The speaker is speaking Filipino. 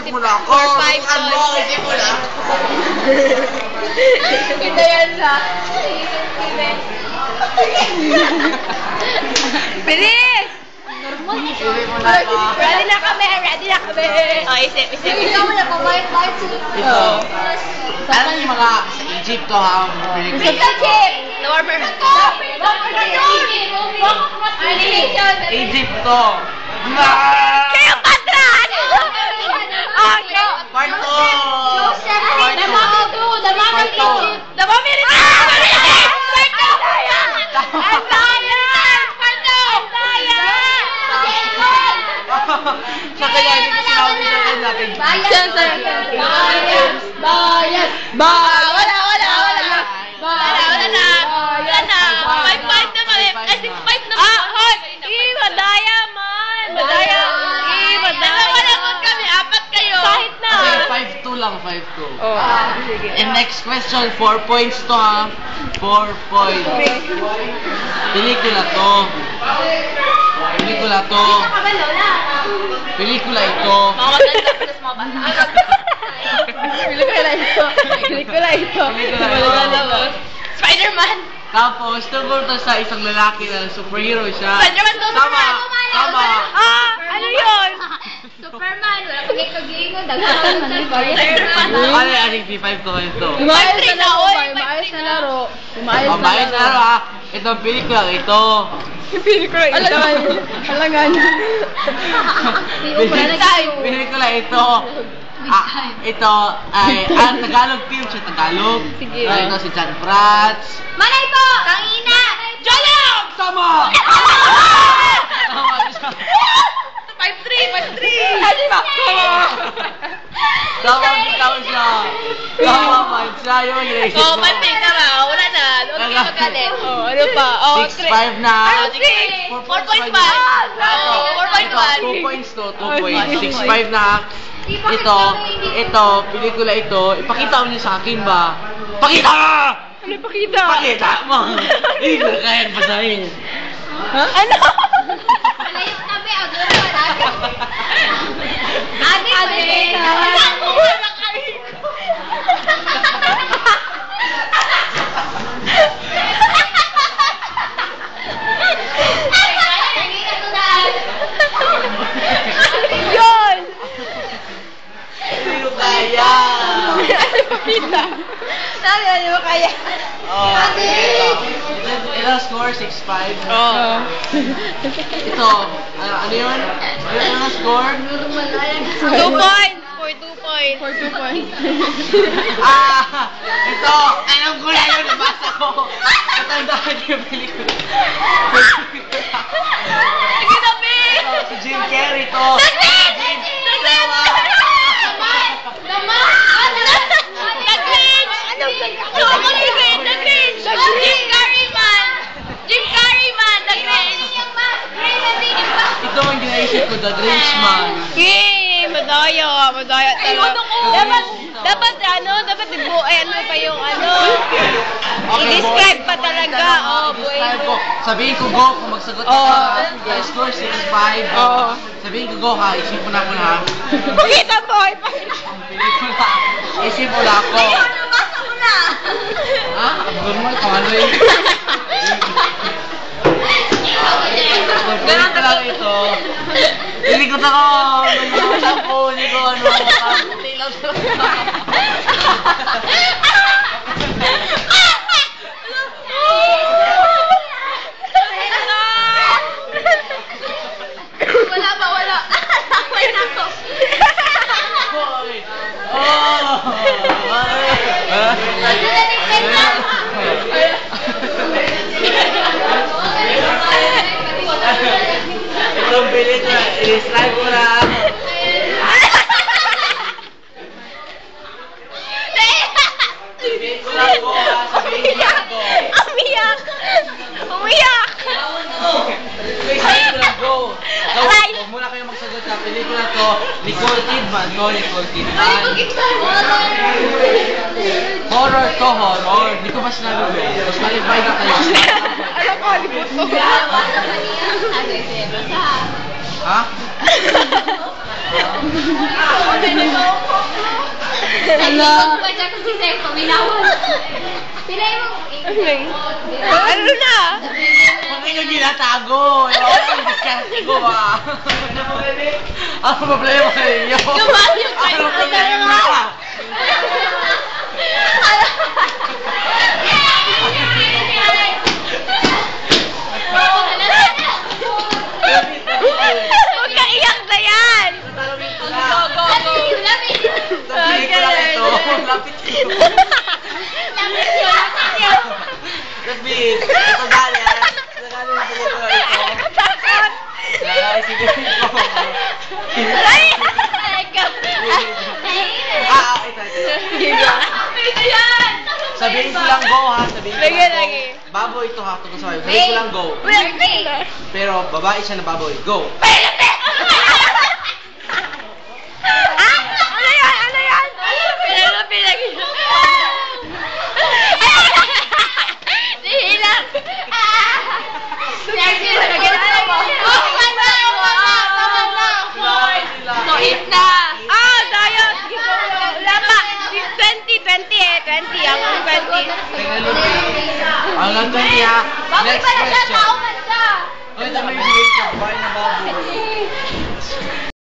Isip mo na ako. Tutukan mo. Isip mo na. Kita yan sa... Isip Bilis! mo na ako. Ready na kami! Ready na kami! Oh, isip. Ikaw mo na pabayat-bayat sila. Ito. Alam niyo mga sa Egypt to ha? The warmer. Egypt to. Kayo patran! Okay. Part 2. The mom of Egypt. The mom of Egypt. Sa kaya hindi ko sinabi sa kanya natin. Bayad! Wala na. 5-5 na kami. Ay, 6-5 na. Hoy! Madaya man. Madaya. Dalawa lang kami. 4 kayo. Kahit na. Okay, 5-2 lang, 5-2. Sige. And next question, 4 points to ha. 4 points. Pelikula to. Pelikula to. Pelikula ito. Mga maganda pa sa mga bata. Pelikula ito. Spider-Man. Tapos, tungkol to sa isang lalaki na superhero siya. Spider-Man to. Tama. Ano yun? Superman. Wala pag ikagiingon. Daghan man ni Spider-Man. Ano yung aling P5 to ito? Maayos na laro. Maayos na laro. Mamayos na laro ha. Ito ang pelikula ito. Alangan. Pelikula ito. Ito ay Tagalog film siya, Tagalog. Sige. Ito si John Prats. Malay po! Kangina! Jolong! Tama! Tama siya. 5-3! Ano ba? Tama siya. Tama man siya. Yung mag-reisip mo. 5-3 na ba? Wala na. Huwag kayo magalit. Ano pa? 6-5 na. 4 points pa. 2 points to. 2 points. 6-5 na. Ito, pelikula ito. Ipakita mo niyo sa akin ba? Pakita ka! Ano pakita? Pakita mo! Hindi ko kaya basahin. Ano? Malayo na ba? Ate! Yun! Hindi ko kaya! Ano mo kaya? Ilang score? 6-5? Oo. Ito, ano yun? Ano score? 2 points! For 2 points. Ito! Alam ko na yun, nabasa ko! Natandaan yung pelikula. Sige na, B! Si Jim Carrey to! Ito ang ginaisip ko, The Grinch Man. Yay! Madaya talaga. Dapat pa yung i-describe pa talaga. I-describe ko. Sabihin ko go kung magsagot ka. The score 6-5. Sabihin ko go ka, isipon ako na. Pakita mo! Pelikula. Isipon ako. Nabasa mo na! Ha? Abang mo, ano yun? Ganun talaga ito. Nilikot ako. Naglusan ko. Hindi ko ano. Hindi lang siya. Wala. Wait na ako. Itong pelikula, i-describe ko na. Sabihin ko lang ko, sabihin ko lang ko. Umiyak! Sabihin ko lang ko. Huwag muna kayo magsagot sa pelikula to. Nicole Kidman. Horror to, horror. Hindi ko ba sinabi ko? Mas malipay na kayo. Alam ko, halipot ko. Ha? Ano na? Huwag nyo ginatago. Yung diskarte ko ah. Ang problema ninyo. Ang problema? Huwag ka iyak na yan! Go, go, go! Sabihin ko lang ito. Lapit yun. Sabihin, ito galing. Ito galing yung pelikula ito. Ay, sige ko. Ay! Ito. Sabihin ko lang go ha. Sabihin ko lang go. Baboy ito ha. Tungkol sa baboy. Sabihin ko lang go. Pero babae siya na baboy. Go! Ano yan? Ano yan? Pinag. Hilang. So, hit na. Ah, tayo. Wala pa. 20 eh. 20. Ang 20. Ang lang 20 ha. Next question. Tao ka siya. Uy, dami yung babae na baboy.